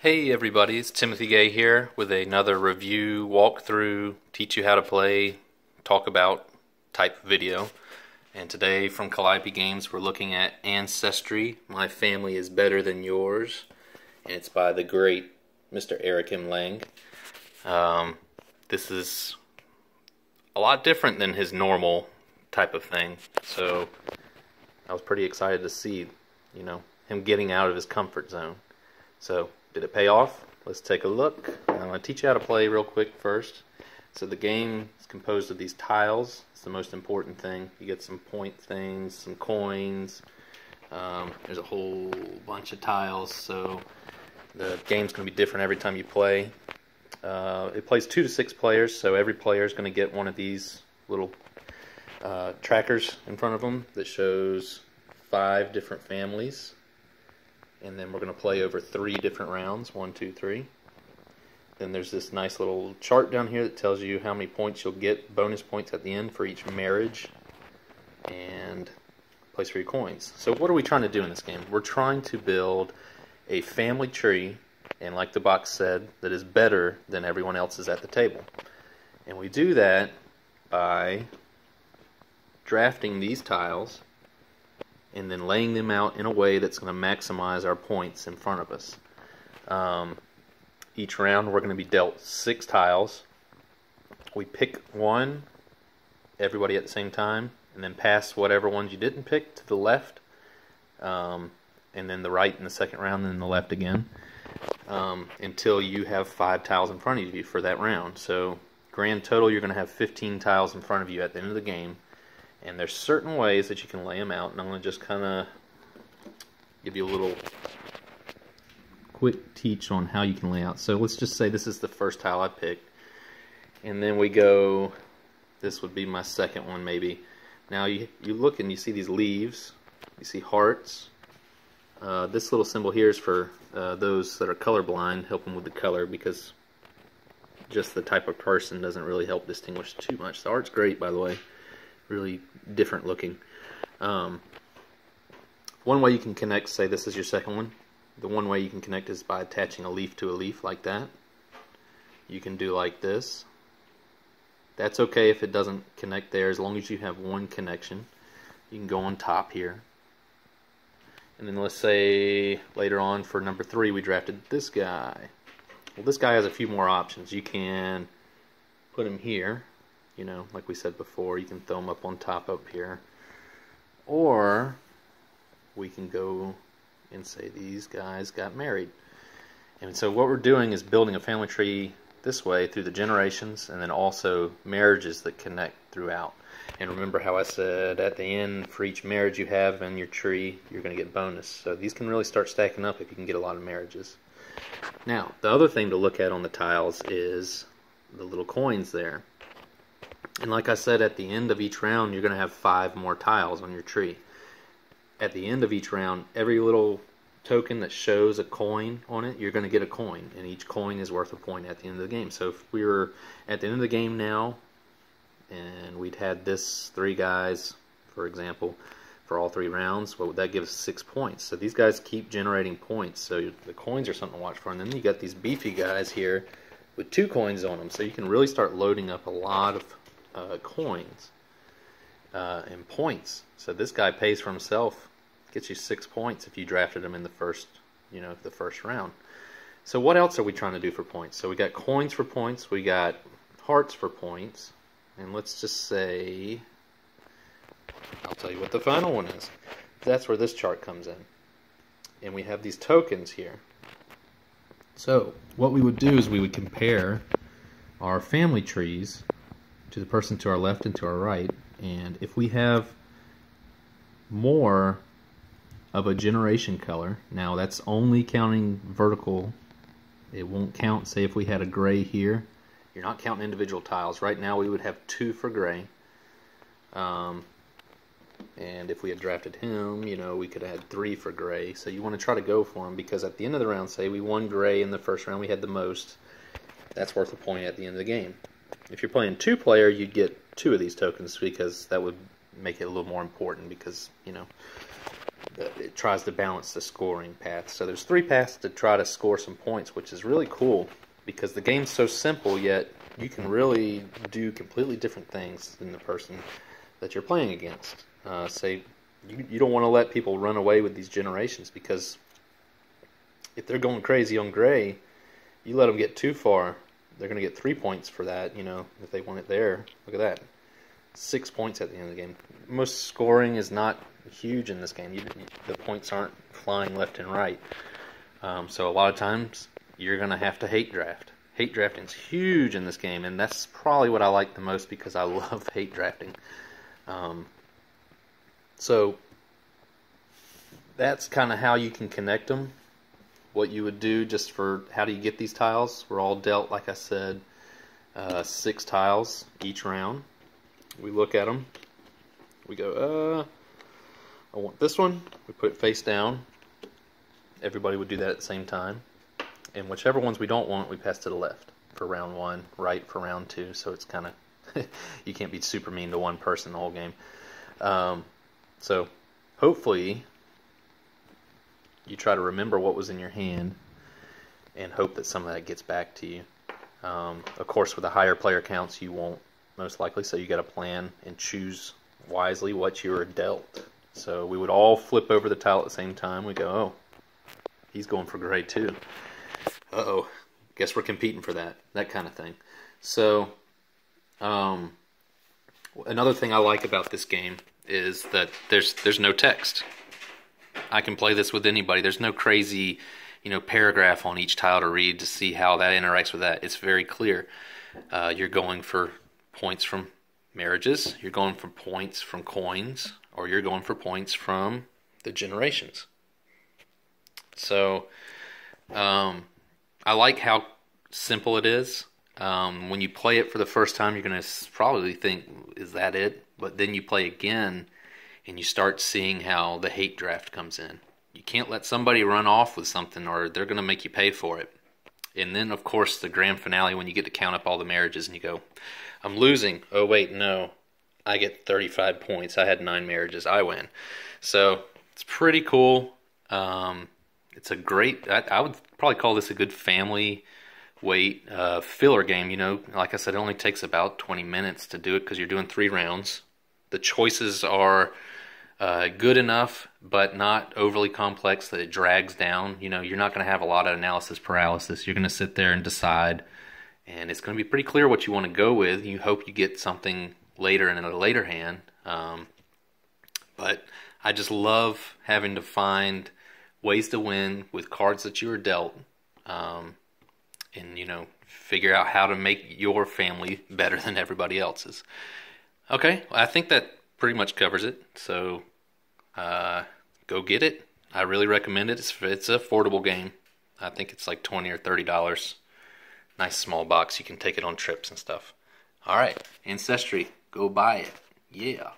Hey everybody, it's Timothy Gay here with another review, walkthrough, teach you how to play, talk about type video. And today from Calliope Games we're looking at Ancestree, My Family is Better Than Yours. And it's by the great Mr. Eric M. Lang. This is a lot different than his normal type of thing. So I was pretty excited to see, him getting out of his comfort zone. So did it pay off? Let's take a look. I'm going to teach you how to play real quick first. So the game is composed of these tiles. It's the most important thing. You get some point things, some coins. There's a whole bunch of tiles, so the game's going to be different every time you play. It plays 2 to 6 players, so every player is going to get one of these little trackers in front of them that shows 5 different families. And then we're going to play over 3 different rounds, 1, 2, 3. Then there's this nice little chart down here that tells you how many points you'll get, bonus points at the end for each marriage, and a place for your coins. So what are we trying to do in this game? We're trying to build a family tree, and like the box said, that is better than everyone else's at the table. And we do that by drafting these tiles and then laying them out in a way that's going to maximize our points in front of us. Each round we're going to be dealt 6 tiles. We pick one, everybody at the same time, and then pass whatever ones you didn't pick to the left, and then the right in the second round, and then the left again, until you have 5 tiles in front of you for that round. So grand total, you're going to have 15 tiles in front of you at the end of the game. And there's certain ways that you can lay them out, and I'm going to just kind of give you a little quick teach on how you can lay out. So let's just say this is the first tile I picked, and then we go, this would be my second one maybe. Now you look and you see these leaves, you see hearts. This little symbol here is for those that are colorblind, help them with the color, because just the type of person doesn't really help distinguish too much. The art's great, by the way. Really different looking. One way you can connect, say this is your second one, the one way you can connect is by attaching a leaf to a leaf like that. You can do like this. That's okay if it doesn't connect there, as long as you have one connection. You can go on top here. And then let's say later on for number 3 we drafted this guy. Well, this guy has a few more options. You can put him here. Like we said before, you can throw them up on top up here. Or we can go and say these guys got married. And so what we're doing is building a family tree this way through the generations, and then also marriages that connect throughout. And remember how I said at the end, for each marriage you have in your tree, you're going to get bonus. So these can really start stacking up if you can get a lot of marriages. Now, the other thing to look at on the tiles is the little coins there. And like I said, at the end of each round, you're going to have 5 more tiles on your tree. At the end of each round, every little token that shows a coin on it, you're going to get a coin. And each coin is worth a point at the end of the game. So if we were at the end of the game now, and we'd had this 3 guys, for example, for all 3 rounds, well, that gives 6 points. So these guys keep generating points. So the coins are something to watch for. And then you got these beefy guys here with 2 coins on them. So you can really start loading up a lot of coins and points. So this guy pays for himself, gets you 6 points if you drafted him in the first round. So what else are we trying to do for points? So we got coins for points, we got hearts for points, and let's just say, I'll tell you what the final one is. That's where this chart comes in. And we have these tokens here. So what we would do is we would compare our family trees to the person to our left and to our right, and if we have more of a generation color, now that's only counting vertical, it won't count, say if we had a gray here, you're not counting individual tiles. Right now we would have 2 for gray, and if we had drafted him, we could have had 3 for gray. So you want to try to go for him, because at the end of the round, say we won gray in the first round, we had the most, that's worth a point at the end of the game. If you're playing 2-player, you'd get 2 of these tokens, because that would make it a little more important, because, it tries to balance the scoring path. So there's 3 paths to try to score some points, which is really cool because the game's so simple, yet you can really do completely different things than the person that you're playing against. Say you don't want to let people run away with these generations, because if they're going crazy on gray, you let them get too far, they're going to get 3 points for that, if they want it there. Look at that. 6 points at the end of the game. Most scoring is not huge in this game. The points aren't flying left and right. So a lot of times you're going to have to hate draft. Hate drafting is huge in this game, and that's probably what I like the most because I love hate drafting. So that's kind of how you can connect them. What you would do just for how do you get these tiles. We're all dealt, like I said, 6 tiles each round. We look at them. We go, I want this one. We put it face down. Everybody would do that at the same time. And whichever ones we don't want, we pass to the left for round 1, right for round 2. So it's kind of, you can't be super mean to one person the whole game. So hopefully you try to remember what was in your hand and hope that some of that gets back to you. Of course, with the higher player counts, you won't, most likely, so you got to plan and choose wisely what you were dealt. So we would all flip over the tile at the same time. We go, oh, he's going for gray too. Uh-oh, guess we're competing for that kind of thing. So another thing I like about this game is that there's no text. I can play this with anybody. There's no crazy, paragraph on each tile to read to see how that interacts with that. It's very clear. You're going for points from marriages, you're going for points from coins, or you're going for points from the generations. So I like how simple it is. When you play it for the first time, you're going to probably think, is that it? But then you play again and you start seeing how the hate draft comes in. You can't let somebody run off with something or they're going to make you pay for it. And then, of course, the grand finale when you get to count up all the marriages and you go, I'm losing. Oh, wait, no. I get 35 points. I had 9 marriages. I win. So it's pretty cool. It's a great, I would probably call this a good family weight filler game. Like I said, it only takes about 20 minutes to do it because you're doing 3 rounds. The choices are good enough, but not overly complex that it drags down. You're not going to have a lot of analysis paralysis. You're going to sit there and decide, and it's going to be pretty clear what you want to go with. You hope you get something later in a later hand. But I just love having to find ways to win with cards that you are dealt, and figure out how to make your family better than everybody else's. Okay, I think that pretty much covers it. So go get it. I really recommend it. It's an affordable game. I think it's like $20 or $30. Nice small box. You can take it on trips and stuff. All right, Ancestree, go buy it. Yeah.